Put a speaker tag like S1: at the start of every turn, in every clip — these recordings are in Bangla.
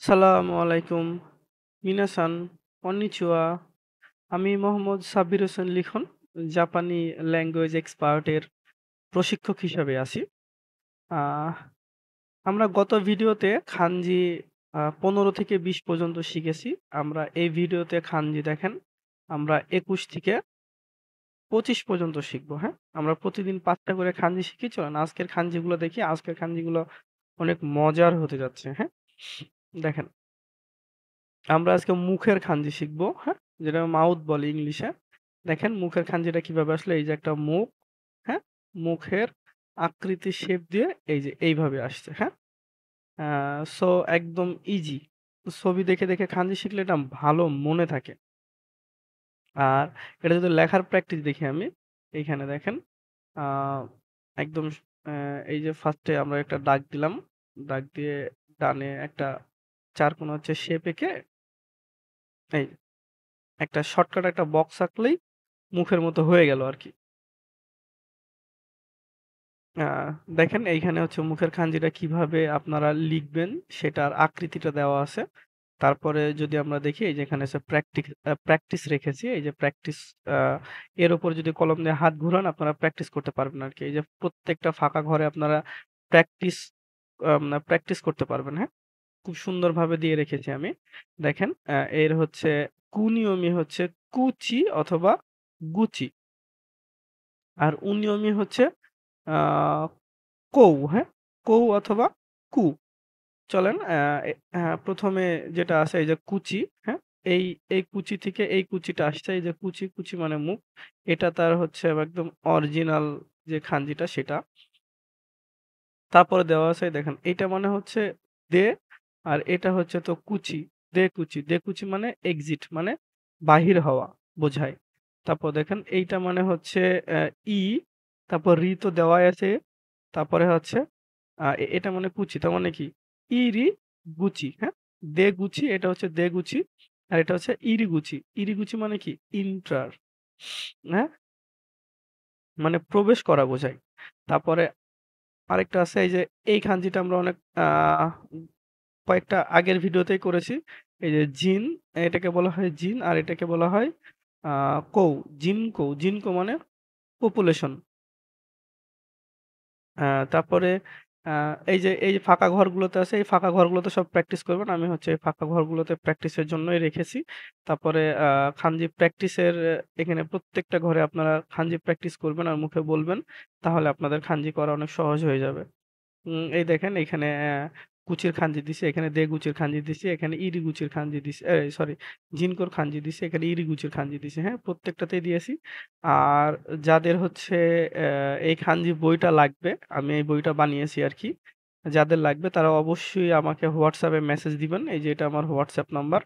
S1: সালামু আলাইকুম, মিনাসান, কন্নিচিওয়া। আমি মোহাম্মদ সাব্বির হোসেন লিখন, জাপানি ল্যাঙ্গুয়েজ এক্সপার্টের প্রশিক্ষক হিসাবে আছি। আহ, আমরা গত ভিডিওতে খানজি 15 থেকে 20 পর্যন্ত শিখেছি। আমরা এই ভিডিওতে খানজি দেখেন, আমরা 21 থেকে 25 পর্যন্ত শিখবো। হ্যাঁ, আমরা প্রতিদিন 5টা করে খানজি শিখি। চলেন আজকের খানজিগুলো দেখি। আজকের খানজিগুলো অনেক মজার হতে যাচ্ছে। হ্যাঁ, দেখেন, আমরা আজকে মুখের খানজি শিখবো। হ্যাঁ, যেটা মাউথ বলে ইংলিশে। দেখেন মুখের খানজিটা কিভাবে আসলে, এই যে একটা মুখ। হ্যাঁ, মুখের আকৃতি শেপ দিয়ে এই যে এইভাবে আসছে। হ্যাঁ, সো একদম ইজি। ছবি দেখে দেখে খানজি শিখলে এটা ভালো মনে থাকে। আর এটা যদি লেখার প্র্যাকটিস দেখি আমি, এইখানে দেখেন, আহ, একদম এই যে ফার্স্টে আমরা একটা দাগ দিলাম, দাগ দিয়ে ডানে একটা চার কোণ হচ্ছে শেপ এঁকে এই একটা শর্টকাট একটা বক্স আঁকলেই মুখের মতো হয়ে গেল আরকি। আ দেখেন এইখানে হচ্ছে মুখের খাঞ্জিটা কিভাবে আপনারা লিখবেন সেটার আকৃতিটা দেওয়া আছে। তারপরে যদি আমরা দেখি এই যে এখানে আছে প্র্যাকটিস রেখেছি। এই যে প্র্যাকটিস, আ এর উপর যদি কলম দিয়ে হাত ঘুরান আপনারা প্র্যাকটিস করতে পারবেন আরকি। এই যে প্রত্যেকটা ফাঁকা ঘরে আপনারা প্র্যাকটিস প্র্যাকটিস করতে পারবেন, হ্যাঁ? খুব সুন্দরভাবে দিয়ে রেখেছি আমি। দেখেন, এর হচ্ছে কুনিয়মি হচ্ছে কুচি অথবা গুচি। আর উনিয়মি হচ্ছে আ কৌ, হ্যাঁ? কৌ অথবা কু। চলেন, ১ম এ যেটা আছে এই যে কুচি, হ্যাঁ? এই এই কুচি থেকে এই কুচিটা আসছে। এই যে কুচি, কুচি মানে মুখ। এটা তার হচ্ছে একদম অরিজিনাল যে খানজিটা সেটা। তারপরে দেওয়া আছে দেখেন, এইটা মানে হচ্ছে দে, আর এটা হচ্ছে তো কুচি, দে কুচি। দে কুচি মানে এক্সিট মানে বাহির হওয়া বোঝায়। তারপর দেখেন এইটা মানে হচ্ছে ই, তারপর রি তো দেওয়াই আছে। তারপরে হচ্ছে এটা মানে কুচি। তার মানে কি? ইরি গুচি, হ্যাঁ? দে গুচি, এটা হচ্ছে দে গুচি। আর এটা হচ্ছে ইরিগুচি। ইরিগুচি মানে কি? ইন্টার, হ্যাঁ? মানে প্রবেশ করা বোঝায়। তারপরে আরেকটা আছে এই যে এই খানজিটা আমরা অনেক কয়েকটা আগের ভিডিওতেই করেছি। এই যে জিন, এটাকে বলা হয় জিন আর এটাকে বলা হয় আ কৌ, জিনকৌ। জিনকৌ মানে পপুলেশন। আ তারপরে আ এই যে ফাঁকা ঘরগুলোতে আছে, এই ফাঁকা ঘরগুলোতে সব প্র্যাকটিস করবেন। আমি হচ্ছে এই ফাঁকা ঘরগুলোতে প্র্যাকটিসের জন্যই রেখেছি। তারপরে খানজি প্র্যাকটিসের এখানে প্রত্যেকটা ঘরে আপনারা খানজি প্র্যাকটিস করবেন আর মুখে বলবেন। তাহলে আপনাদের খানজি করা অনেক সহজ হয়ে যাবে। এই দেখেন এখানে কুচির খানজি দিছি, এখানে দেগুচির খানজি দিছি, এখানে ইরিগুচির খানজি দিছি, সরি, জিনকোর খানজি দিছি, এখানে ইরিগুচির খানজি দিছি, হ্যাঁ? প্রত্যেকটাতেই দিয়েছি। আর যাদের হচ্ছে এই খানজি বইটা লাগবে, আমি এই বইটা বানিয়েছি আরকি। যাদের লাগবে তারা অবশ্যই আমাকে WhatsApp এ মেসেজ দিবেন। এই যে এটা আমার WhatsApp নাম্বার।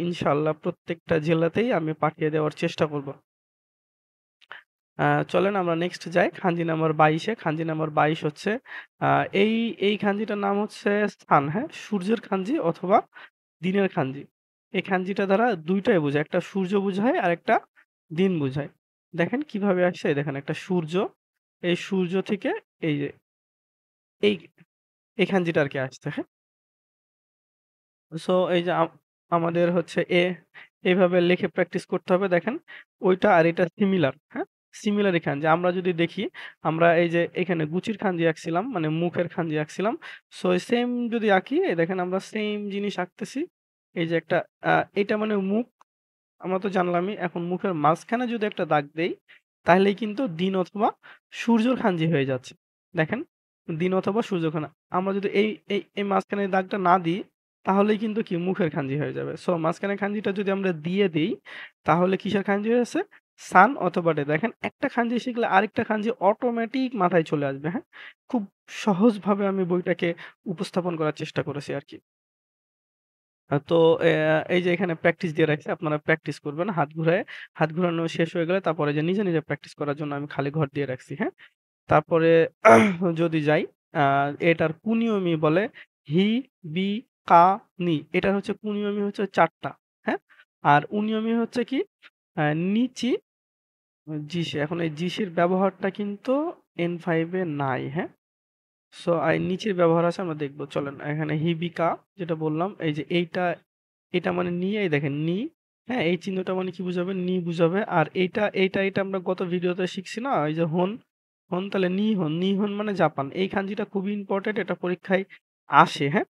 S1: ইনশাআল্লাহ প্রত্যেকটা জেলাতেই আমি পাঠিয়ে দেওয়ার চেষ্টা করব। আ চলেন আমরা নেক্সট যাই। খানজি নাম্বার ২২ এ। খানজি নাম্বার ২২ হচ্ছে আ এই এই খানজিটার নাম হচ্ছে সান, হ্যাঁ? সূর্যের খানজি অথবা দিনের খানজি। এই খানজিটা দ্বারা ২ টাই বোঝায়। একটা সূর্য বোঝায় আরেকটা দিন বোঝায়। দেখেন কিভাবে আসছে? এই দেখেন একটা সূর্য। এই সূর্য থেকে এই যে এই এই খানজিটা আরকি আসছে, হ্যাঁ? সো এই যে আমাদের হচ্ছে এভাবে লিখে প্র্যাকটিস করতে হবে। দেখেন ওইটা আর এটা সিমিলার, হ্যাঁ? সিমিলারই খানজি। আমরা যদি দেখি, আমরা এই যে এখানে গুচির খানজি আঁকছিলাম, মানে মুখের খানজি আঁকছিলাম। সো সেম যদি আঁকি, এই দেখেন আমরা সেম জিনিস আঁকতেছি। এই যে একটা আ এটা মানে মুখ, আমরা তো জানলামই। এখন মুখের মাঝখানে যদি একটা দাগ দেই, তাহলেই কিন্তু দিন অথবা সূর্যর খানজি হয়ে যাচ্ছে। দেখেন, দিন অথবা সূর্য আমরা যদি এই মাঝখানের দাগটা না দিই, তাহলেই কিন্তু কি মুখের খানজি হয়ে যাবে। সো মাঝখানের খানজিটা যদি আমরা দিয়ে দেই, তাহলে কিসের খানজি হয়েছে? সান অথবা ডে। দেখেন একটা খানজি শিখলে আরেকটা খানজি অটোমেটিক মাথায় চলে আসবে, হ্যাঁ? খুব সহজভাবে আমি বইটাকে উপস্থাপন করার চেষ্টা করেছি আরকি। তো এই যে এখানে প্র্যাকটিস দিয়ে রাখছি। আপনারা প্র্যাকটিস করবেন হাত ঘুরায়ে। হাত ঘুরানো শেষ হয়ে গেলে তারপরে যে নিজে, নিজে প্র্যাকটিস করার জন্য আমি খালি ঘর দিয়ে রাখছি, হ্যাঁ? তারপরে যদি যাই, আ এটার কুনিয়মি বলে হি, বি, কা, নি। এটার হচ্ছে কুনিয়মি হচ্ছে ৪ টা, হ্যাঁ? আর উনিয়মি হচ্ছে কি আ নিচি, জিসি। এখন এই জিসির ব্যবহারটা কিন্তু N5 এ নাই, হ্যাঁ? সো নিচের ব্যবহার আছে আমরা দেখব। চলেন এখানে হিবিকা যেটা বললাম এই যে এটা মানে নি, এই দেখেন নি, হ্যাঁ? এই চিহ্নটা মানে কি বুঝাবে? নি বুঝাবে। আর এইটা আমরা গত ভিডিওতে শিখছি না? এই যে হন, হন তাহলে নিহন, নিহন মানে জাপান। এই খানজিটা খুবই ইম্পোর্টেন্ট, এটা পরীক্ষায় আসে, হ্যাঁ?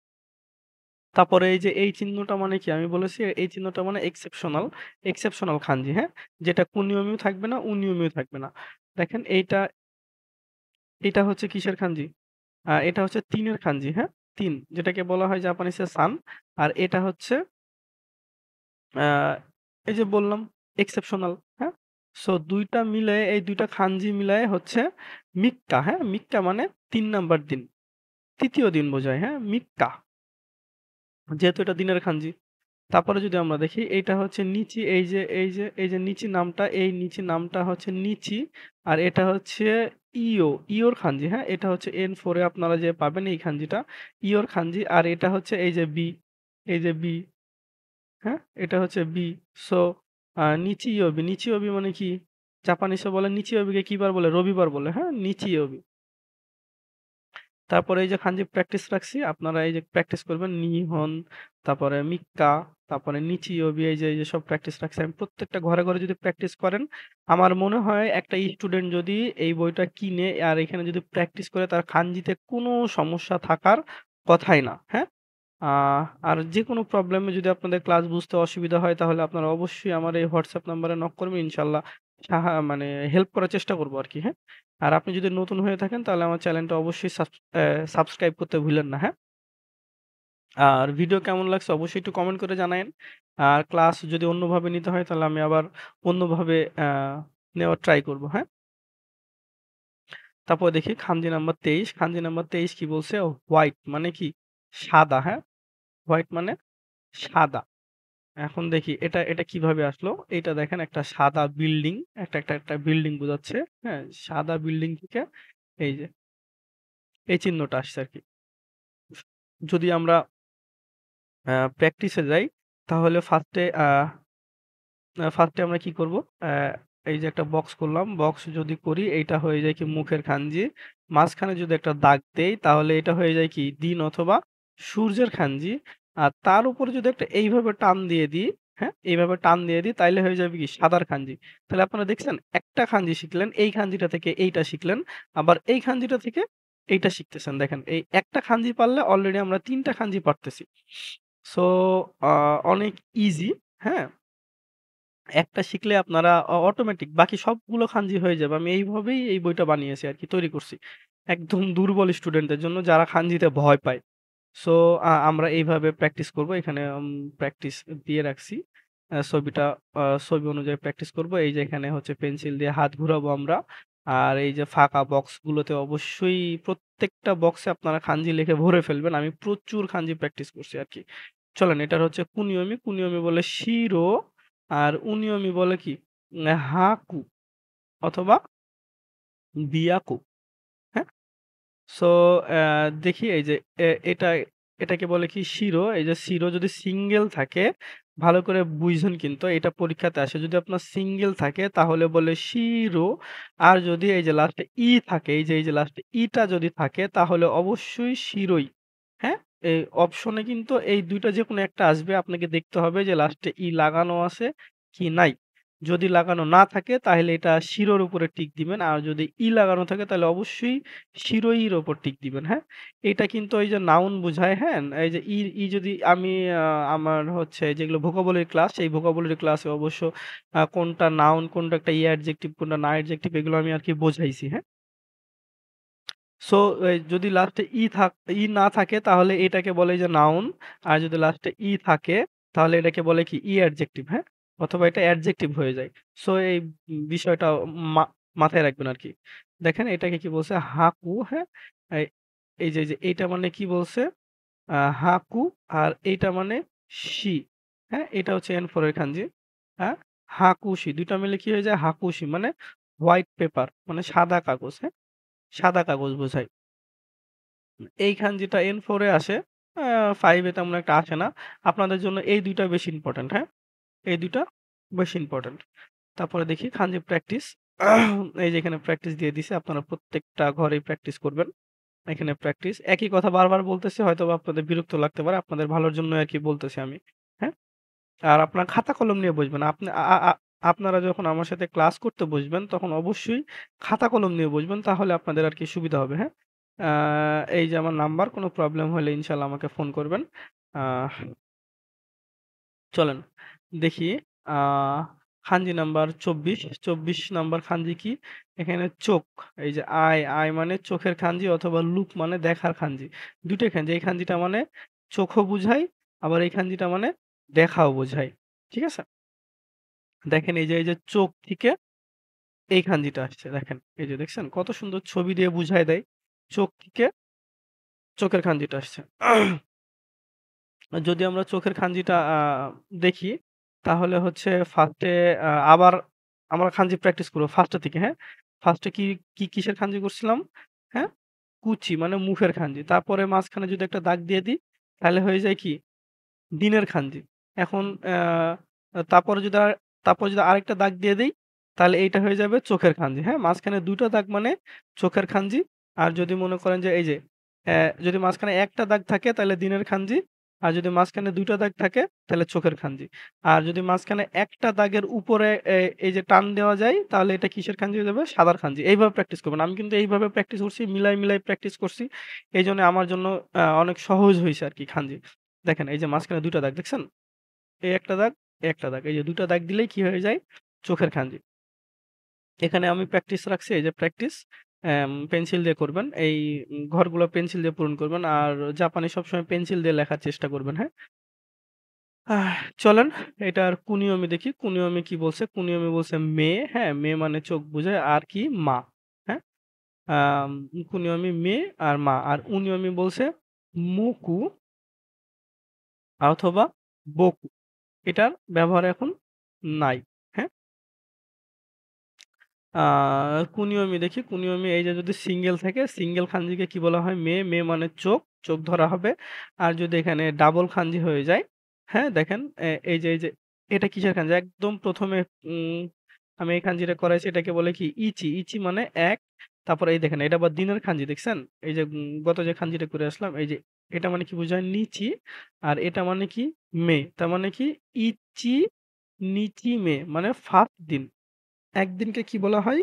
S1: তারপরে এই যে এই চিহ্নটা মানে কি? আমি বলেছি এই চিহ্নটা মানে এক্সেপশনাল, এক্সেপশনাল খানজি, হ্যাঁ? যেটা কুনিয়মিও থাকবে না, উনিয়মিও থাকবে না। দেখেন এটা হচ্ছে কিসের খানজি? এটা হচ্ছে ৩ এর খানজি, হ্যাঁ? ৩ যেটাকে বলা হয় জাপানিজে সান। আর এটা হচ্ছে আ এই যে বললাম এক্সেপশনাল, হ্যাঁ? সো ২ টা মিলায়ে এই ২ টা খানজি মিলায়ে হচ্ছে মিক্কা, হ্যাঁ? মিক্কা মানে ৩ নাম্বার দিন। ৩য় দিন বোঝায়, হ্যাঁ? মিক্কা। যেহেতু এটা দিনের খানজি। তারপরে যদি আমরা দেখি এইটা হচ্ছে নিচি, এই যে নিচি নামটা, এই নিচি নামটা হচ্ছে নিচি। আর এটা হচ্ছে ইয়োর খানজি, হ্যাঁ? এটা হচ্ছে N4 এ আপনারা যে পাবেন এই খানজিটা ইয়োর খানজি। আর এটা হচ্ছে এই যে বি, এই যে বি, হ্যাঁ? এটা হচ্ছে বি। সো নিচিয়োবি, নিচিয়োবি মানে কি? জাপানিজে বলে নিচিয়োবিকে কি বার বলে? রবিবার বলে, হ্যাঁ? নিচিয়োবি। তারপরে এই যে খানজি প্র্যাকটিস রাখছি, আপনারা এই যে প্র্যাকটিস করবেন নিহন, তারপরে মিক্কা, তারপরে নিচিয়োবি, এই যে সব প্র্যাকটিস রাখছি। আমি প্রত্যেকটা ঘরে যদি প্র্যাকটিস করেন, আমার মনে হয় একটা স্টুডেন্ট যদি এই বইটা কিনে আর এখানে যদি প্র্যাকটিস করে তার খানজিতে কোনো সমস্যা থাকার কথাই না, হ্যাঁ? আ আর যেকোনো প্রবলেমে যদি আপনাদের ক্লাস বুঝতে অসুবিধা হয় তাহলে আপনারা অবশ্যই আমার এই WhatsApp নাম্বারে নক করবেন। ইনশাআল্লাহ মানে হেল্প করার চেষ্টা করব আরকি, হ্যাঁ? আর আপনি যদি নতুন হয়ে থাকেন তাহলে আমার চ্যানেলটা অবশ্যই সাবস্ক্রাইব করতে ভুলেন না, হ্যাঁ? আর ভিডিও কেমন লাগছে অবশ্যই একটু কমেন্ট করে জানায়েন। আর ক্লাস যদি অন্যভাবে নিতে হয় তাহলে আমি আবার অন্যভাবে নেওয়ার ট্রাই করব, হ্যাঁ? তারপর দেখি খানজি নাম্বার ২৩, খানজি নাম্বার ২৩ কি বলছে? হোয়াইট মানে কি? সাদা, হ্যাঁ? হোয়াইট মানে সাদা। এখন দেখি এটা কিভাবে আসলো? এইটা দেখেন একটা সাদা বিল্ডিং, একটা বিল্ডিং বোঝাচ্ছে। হ্যাঁ? সাদা বিল্ডিং থেকে এই যে এই চিহ্নটা আসছে আরকি। যদি আমরা প্র্যাকটিসে যাই তাহলে ফার্স্টে আমরা কি করব? এই যে একটা বক্স করলাম। বক্স যদি করি এইটা হয়ে যায় কি মুখের খানজি। মাঝখানে যদি একটা দাগ দেই তাহলে এটা হয়ে যায় কি দিন অথবা সূর্যের খানজি। আর তার উপরে যদি একটা এইভাবে টান দিয়ে দিই, হ্যাঁ? এইভাবে টান দিয়ে দিই তাইলে হয়ে যাবে কি সাদার খানজি। তাহলে আপনারা দেখছেন একটা খানজি শিখলেন, এই খানজিটা থেকে এইটা শিখলেন, আবার এই খানজিটা থেকে এইটা শিখতেছেন। দেখেন এই একটা খানজি পারলে অলরেডি আমরা ৩ টা খানজি পারতেছি। সো আ অনেক ইজি, হ্যাঁ? একটা শিখলে আপনারা অটোমেটিক বাকি সবগুলো খানজি হয়ে যাবে। আমি এইভাবেই এই বইটা বানিয়েছি আরকি, তৈরি করছি। একদম দুর্বল স্টুডেন্টদের জন্য যারা খানজিতে ভয় পায়। সো আমরা এইভাবে প্র্যাকটিস করব। এখানে প্র্যাকটিস দিয়ে রাখছি। ছবি অনুযায়ী প্র্যাকটিস করব। এই যে এখানে হচ্ছে পেন্সিল দিয়ে হাত ঘুরাবো আমরা। আর এই যে ফাঁকা বক্সগুলোতে অবশ্যই প্রত্যেকটা বক্সে আপনারা খানজি লিখে ভরে ফেলবেন। আমি প্রচুর খানজি প্র্যাকটিস করছি আরকি। চলেন এটার হচ্ছে কুনিয়মি, কুনিয়মি বলে শিরো আর উনিয়মি বলে কি? হাকু অথবা বিয়াকু, হ্যাঁ? সো অ্যা দেখি এই যে এটা এটাকে বলে কি শিরো। এই যে শিরো যদি সিঙ্গেল থাকে ভালো করে বুঝুন কিন্তু এটা পরীক্ষাতে আসে। যদি আপনার সিঙ্গেল থাকে তাহলে বলে শিরো। আর যদি এই যে লাস্টে থাকে, এই যে লাস্টে টা যদি থাকে তাহলে অবশ্যই শিরোই। হ্যাঁ? এই অপশনে কিন্তু এই ২ টা যেকোনো একটা আসবে। আপনাকে দেখতে হবে যে লাস্টে লাগানো আছে কি নাই। যদি লাগানো না থাকে তাহলে এটা শিরোর উপরে টিক দিবেন। আর যদি লাগানো থাকে তাহলে অবশ্যই শিরোইর ওপর টিক দিবেন, হ্যাঁ? এটা কিন্তু ওই যে নাউন বুঝায়, হ্যাঁ? এই যে যদি আমি আ আমার হচ্ছে যেগুলো ভোকাবুলারি ক্লাস, সেই ভোকাবুলারি ক্লাসে অবশ্য কোনটা নাউন, কোনটা একটা অ্যাডজেক্টিভ, কোনটা না অ্যাডজেক্টিভ এগুলো আমি আরকি বোঝাইছি, হ্যাঁ? সো যদি লাস্টে না থাকে তাহলে এটাকে বলে যে নাউন। আর যদি লাস্টে থাকে তাহলে এটাকে বলে কি অ্যাডজেক্টিভ, হ্যাঁ? অথবা এটা অ্যাডজেক্টিভ হয়ে যায়। সো এই বিষয়টা মা মাথায় রাখবেন আরকি। দেখেন এটাকে কি বলছে? হাকু, হ্যাঁ? এই এই যে এইটা মানে কি বলছে? হাকু। আর এইটা মানে সি, হ্যাঁ? এটা হচ্ছে N4 এর খানজি। হ্যাঁ? হাকুশি ২ টা মিলে কি হয়ে যায়? হাকুশি মানে হোয়াইট পেপার মানে সাদা কাগজ, হ্যাঁ? সাদা কাগজ বোঝায়। এই খানজিটা N4 এ আসে। আ 5 এ তেমন একটা আসে না। আপনাদের জন্য এই ২ টা বেশি ইম্পোর্টেন্ট, হ্যাঁ? এই ২ টা বেশি ইম্পোর্টেন্ট। তারপরে দেখি খানজি প্র্যাকটিস। এই যে এখানে প্র্যাকটিস দিয়ে দিছে। আপনারা প্রত্যেকটা ঘরেই প্র্যাকটিস করবেন। এখানে প্র্যাকটিস। একই কথা বারবার বলতেছি, হয়তোবা আপনাদের বিরক্ত লাগতে পারে। আপনাদের ভালোর জন্যই আরকি বলতেছি আমি। হ্যাঁ? আর আপনার খাতা কলম নিয়ে বসবেন। আপনি আ আ আ আপনারা যখন আমার সাথে ক্লাস করতে বসবেন, তখন অবশ্যই খাতা কলম নিয়ে বসবেন। তাহলে আপনাদের আরকি সুবিধা হবে, হ্যাঁ? আ এই যে আমার নাম্বার, কোনো প্রবলেম হলে ইনশাআল্লাহ আমাকে ফোন করবেন। আহ চলেন দেখি। আ খানজি নাম্বার ২৪, ২৪ নাম্বার খানজি কি? এখানে চোখ। এই যে আই মানে চোখের খানজি, অথবা লুক মানে দেখার খানজি। ২ টাই খানজি। এই খানজিটা মানে চোখও বুঝায়, আবার এই খানজিটা মানে দেখাও বোঝায়। ঠিক আছে? দেখেন এই যে চোখ থেকে এই খানজিটা আসছে দেখেন। এই যে দেখছেন কত সুন্দর ছবি দিয়ে বুঝায় দেয়। চোখ থেকে চোখের খানজিটা আসছে। যদি আমরা চোখের খানজিটা দেখি, তাহলে হচ্ছে ফার্স্টে আবার আমরা খানজি প্র্যাকটিস করব ফার্স্টে থেকে, হ্যাঁ? ফার্স্টে কিসের খানজি করছিলাম? হ্যাঁ? কুচি মানে মুখের খানজি। তারপরে মাঝখানে যদি একটা দাগ দিয়ে দিই, তাহলে হয়ে যায় কি? দিনের খানজি। এখন তারপরে যদি আর তারপরে যদি আরেকটা দাগ দিয়ে দেই, তাহলে এইটা হয়ে যাবে চোখের খানজি, হ্যাঁ? মাঝখানে ২ টা দাগ মানে চোখের খানজি। আর যদি মনে করেন যে এই যে যদি মাঝখানে একটা দাগ থাকে তাহলে দিনের খানজি। আর যদি মাঝখানে ২ টা দাগ থাকে তাহলে চোখের খানজি। আর যদি মাঝখানে একটা দাগের উপরে এই যে টান দেওয়া যায়, তাহলে এটা কিসের খানজি হয়ে যাবে? সাদার খানজি। এইভাবে প্র্যাকটিস করবেন। আমি কিন্তু এইভাবে প্র্যাকটিস করছি, মিলাই প্র্যাকটিস করছি। এইজন্য আমার জন্য অনেক সহজ হইছে আরকি খানজি। দেখেন এই যে মাঝখানে ২ টা দাগ দেখছেন? এই একটা দাগ, এই একটা দাগ। এই যে ২ টা দাগ দিলেই কি হয়ে যায়? চোখের খানজি। এখানে আমি প্র্যাকটিস রাখছি, এই যে প্র্যাকটিস পেন্সিল দিয়ে করবেন। এই ঘরগুলো পেন্সিল দিয়ে পূরণ করবেন। আর জাপানি সবসময় পেন্সিল দিয়ে লেখার চেষ্টা করবেন, হ্যাঁ? আহ চলেন এটার কুনিয়মি দেখি। কুনিয়মি কি বলছে? কুনিয়মি বলছে মে, হ্যাঁ? মে মানে চোখ বুঝায়। আর কি? মা, হ্যাঁ? আম কুনিয়মি মে আর মা। আর উনিয়মি বলছে মুকু অথবা বকু। এটার ব্যবহার এখন নাই। হ্যাঁ? আ কুনিয়মি দেখি, কুনিয়মি এই যে যদি সিঙ্গেল থাকে, সিঙ্গেল খানজিকে কি বলা হয়? মে, মে মানে চোখ, চোখ ধরা হবে। আর যদি এখানে ডাবল খানজি হয়ে যায়, হ্যাঁ? দেখেন এই যে এটা কিসের খানজি? একদম ১ম এ উম আমি এই খানজিটা করাইছি, এটাকে বলে কি? ইচি, ইচি মানে ১। তারপরে এই দেখেন এটা আবার দিনের খানজি দেখছেন? এই যে গত যে খানজিটা করে আসলাম, এই যে এটা মানে কি বোঝায়? নিচি। আর এটা মানে কি? মে। তার মানে কি? ইচি, নিচি, মে মানে 1st দিন। একদিনকে কি বলা হয়?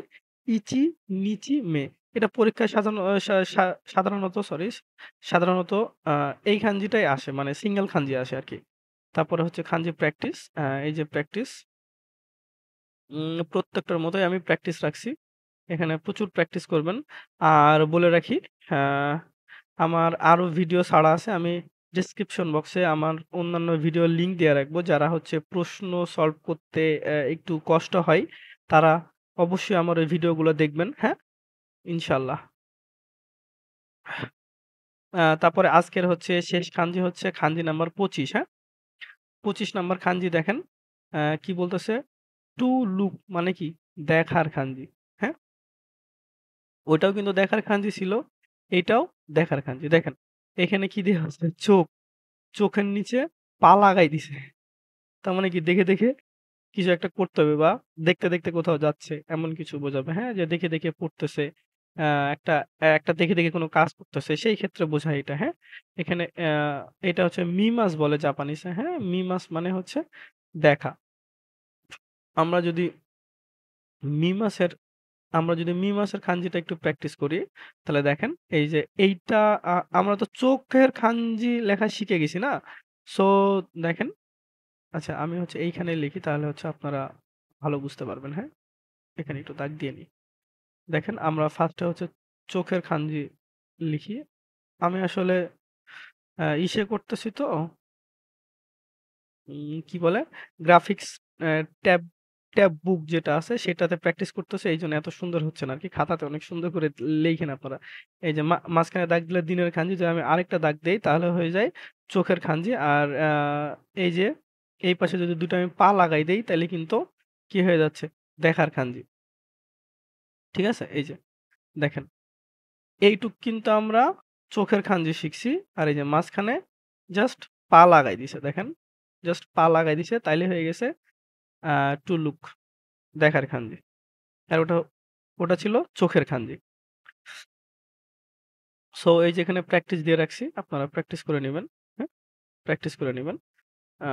S1: ইচি, নিচি, মে। এটা পরীক্ষায় সাজানো আ সা সা সাধারণত সাধারণত আ এই খানজিটাই আসে। মানে সিঙ্গেল খানজি আসে আরকি। তারপরে হচ্ছে খানজি প্র্যাকটিস। এই যে প্র্যাকটিস, প্রত্যেকটার মতোই আমি প্র্যাকটিস রাখছি। এখানে প্রচুর প্র্যাকটিস করবেন। আর বলে রাখি, আ আমার আরো ভিডিও ছাড়া আছে। আমি ডেসক্রিপশন বক্সে আমার অন্যান্য ভিডিওর লিংক দিয়ে রাখবো। যারা হচ্ছে প্রশ্ন সলভ করতে একটু কষ্ট হয়, তারা অবশ্যই আমার ওই ভিডিওগুলো দেখবেন। হ্যাঁ? ইনশাআল্লাহ। তারপরে আজকের হচ্ছে শেষ খানজি হচ্ছে খানজি নাম্বার ২৫, হ্যাঁ? ২৫ নাম্বার খানজি দেখেন। কি বলতেছে? টু লুক মানে কি? দেখার খানজি। হ্যাঁ? ওইটাও কিন্তু দেখার খানজি ছিল। এইটাও দেখার খানজি। দেখেন, এখানে কি দেয়া আছে? চোখ। চোখের নিচে পা লাগাই দিছে। তার মানে কি দেখে কিছু একটা করতে হবে, বা দেখতে কোথাও যাচ্ছে এমন কিছু বোঝাবে, হ্যাঁ? যে দেখে পড়তেছে। আ একটা একটা দেখে কোনো কাজ করতেছে, সেই ক্ষেত্রে বোঝায় এটা, হ্যাঁ? এখানে এটা হচ্ছে মিমাস বলে জাপানিজে, হ্যাঁ? মিমাস মানে হচ্ছে দেখা। আমরা যদি মিমাসের আমরা যদি মিমাসের খানজিটা একটু প্র্যাকটিস করি, তাহলে দেখেন এই যে এইটা আমরা তো চোখের খানজি লেখা শিখে গেছি না? সো দেখেন, আচ্ছা আমি হচ্ছে এইখানে লিখি, তাহলে হচ্ছে আপনারা ভালো বুঝতে পারবেন, হ্যাঁ? এখানে একটু দাগ দিয়ে নিই। দেখেন আমরা ফার্স্টে হচ্ছে চোখের খানজি লিখি। আমি আসলে ইসে করতেছি তো, কি বলে? গ্রাফিক্স অ্যা ট্যাব ট্যাব বুক যেটা আছে সেটাতে প্র্যাকটিস করতেছি, এইজন্য এত সুন্দর হচ্ছে না আরকি। খাতাতে অনেক সুন্দর করে লেখেন আপনারা। এই যে মাঝখানে দাগ দিলে দিনের খানজি, যদি আমি আরেকটা দাগ দেই তাহলে হয়ে যায় চোখের খানজি। আর এই যে এই পাশে যদি ২ টা আমি পা লাগাই দেই তাইলে কিন্তু কি হয়ে যাচ্ছে? দেখার খানজি। ঠিক আছে? এই যে দেখেন। এইটুক কিন্তু আমরা চোখের খানজি শিখছি। আর এই যে মাঝখানে জাস্ট পা লাগাই দিছে দেখেন। জাস্ট পা লাগাই দিছে, তাইলে হয়ে গেছে আ টু লুক, দেখার খানজি। আর ওটা ছিল চোখের খানজি। সো এই যে এখানে প্র্যাকটিস দিয়ে রাখছি। আপনারা প্র্যাকটিস করে নিবেন। হ্যাঁ? প্র্যাকটিস করে নিবেন। আ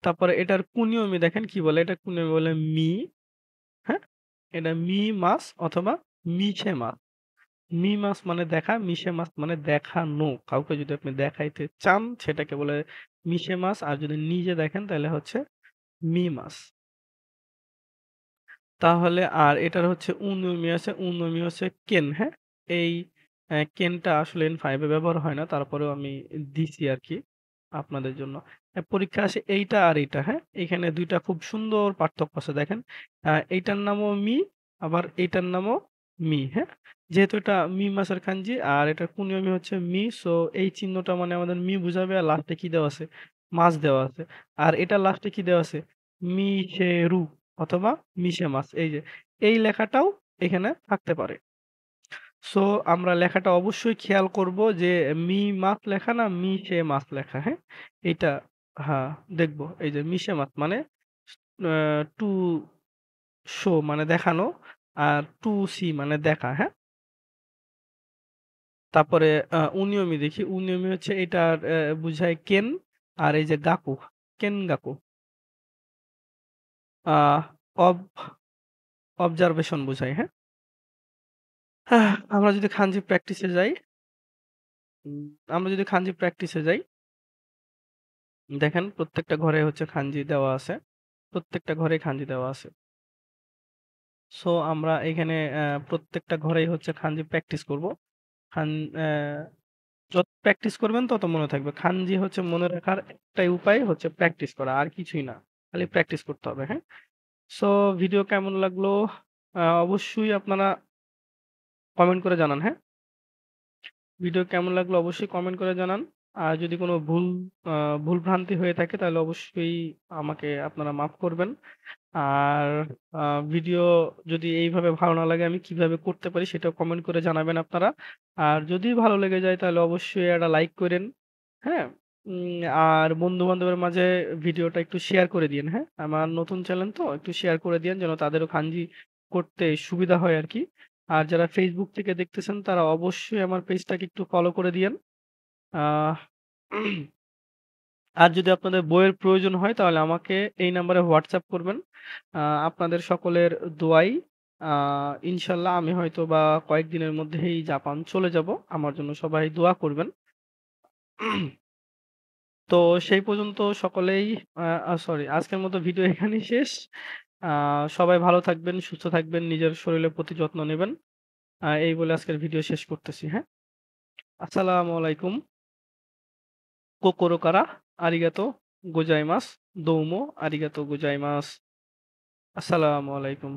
S1: তারপরে এটার কুনিয়মি দেখেন কি বলে? এটা কুনিয়মি বলে মি, হ্যাঁ? এটা মি মাস অথবা মিছে মাস। মি মাস মানে দেখা, মিশে মাস মানে দেখানো। কাউকে যদি আপনি দেখাইতে চান সেটাকে বলে মিশে মাস। আর যদি নিজে দেখেন তাহলে হচ্ছে মি মাস। তাহলে আর এটার হচ্ছে উনমি আছে, উনমি হচ্ছে কেন, হ্যাঁ? এই কেনটা আসলে N5 এ ব্যবহার হয় না। তারপরেও আমি দিছি আরকি আপনাদের জন্য। পরীক্ষায় আসে এইটা আর এইটা, হ্যাঁ? এখানে ২ টা খুব সুন্দর পার্থক্য আছে দেখেন। এইটার নামও মি, আবার এইটার নামও মি, হ্যাঁ? যেহেতু এটা মি মাসের খানজি আর এটার কুনিয়মি হচ্ছে মি, সো এই চিহ্নটা মানে আমাদের মি বুঝাবে আর লাস্টে কি দেওয়া আছে? মাস দেওয়া আছে। আর এটার লাস্টে কি দেওয়া আছে? মিশেরু অথবা মিশে মাছ। এই যে এই লেখাটাও এখানে থাকতে পারে। সো আমরা লেখাটা অবশ্যই খেয়াল করব যে মি মাছ লেখা না মিশে মাছ লেখা, হ্যাঁ? এইটা হ্যাঁ, দেখব। এই যে মিশে মাছ মানে আ টু শো মানে দেখানো আর টু সি মানে দেখা, হ্যাঁ? তারপরে উনিয়মি দেখি। উনিয়মি হচ্ছে এটার বুঝায় কেন আর এই যে গাকু, কেনগাকু আ অব অবজারভেশন বোঝায়, হ্যাঁ? আমরা যদি খানজি প্র্যাকটিসে যাই উম আমরা যদি খানজি প্র্যাকটিসে যাই, দেখেন প্রত্যেকটা ঘরে হচ্ছে খানজি দেওয়া আছে। প্রত্যেকটা ঘরেই খানজি দেওয়া আছে। সো আমরা এখানে প্রত্যেকটা ঘরেই হচ্ছে খানজি প্র্যাকটিস করব। খান অ্যা যত প্র্যাকটিস করবেন তত মনে থাকবে। খানজি হচ্ছে মনে রাখার একটাই উপায় হচ্ছে প্র্যাকটিস করা। আর কিছুই না। খালি প্র্যাকটিস করতে হবে, হ্যাঁ? সো ভিডিও কেমন লাগলো অবশ্যই আপনারা কমেন্ট করে জানান, হ্যাঁ? ভিডিও কেমন লাগলো অবশ্যই কমেন্ট করে জানান। আর যদি কোনো আ ভুলভ্রান্তি হয়ে থাকে তাহলে অবশ্যই আমাকে আপনারা মাফ করবেন। আর আ ভিডিও যদি এইভাবে ভালো না লাগে আমি কিভাবে করতে পারি সেটাও কমেন্ট করে জানাবেন আপনারা। আর যদি ভালো লেগে যায় তাহলে অবশ্যই একটা লাইক কইরেন। হ্যাঁ? আর বন্ধু-বান্ধবের মাঝে ভিডিওটা একটু শেয়ার করে দিয়েন, হ্যাঁ? আমার নতুন চ্যানেল তো একটু শেয়ার করে দিয়েন যেন তাদেরও খানজি করতে সুবিধা হয় আরকি। আর যারা Facebook থেকে দেখতেছেন তারা অবশ্যই আমার পেজটাকে একটু ফলো করে দিয়েন। আহ আর যদি আপনাদের বইয়ের প্রয়োজন হয় তাহলে আমাকে এই নাম্বারে WhatsApp করবেন। আ আপনাদের সকলের দোয়ায় আ ইনশাআল্লাহ আমি হয়তোবা কয়েকদিনের মধ্যেই জাপান চলে যাব। আমার জন্য সবাই দোয়া করবেন। তো সেই পর্যন্ত সকলেই আ আ সরি আজকের মতো ভিডিও এখানেই শেষ। আ সবাই ভালো থাকবেন, সুস্থ থাকবেন, নিজের শরীরের প্রতি যত্ন নিবেন। এই বলে আজকের ভিডিও শেষ করতেছি, হ্যাঁ? আসসালামু আলাইকুম। কোকোরো কারা আরিগাতো গোজাইমাস। দোউমো আরিগাতো গোজাইমাস। আসসালামু আলাইকুম।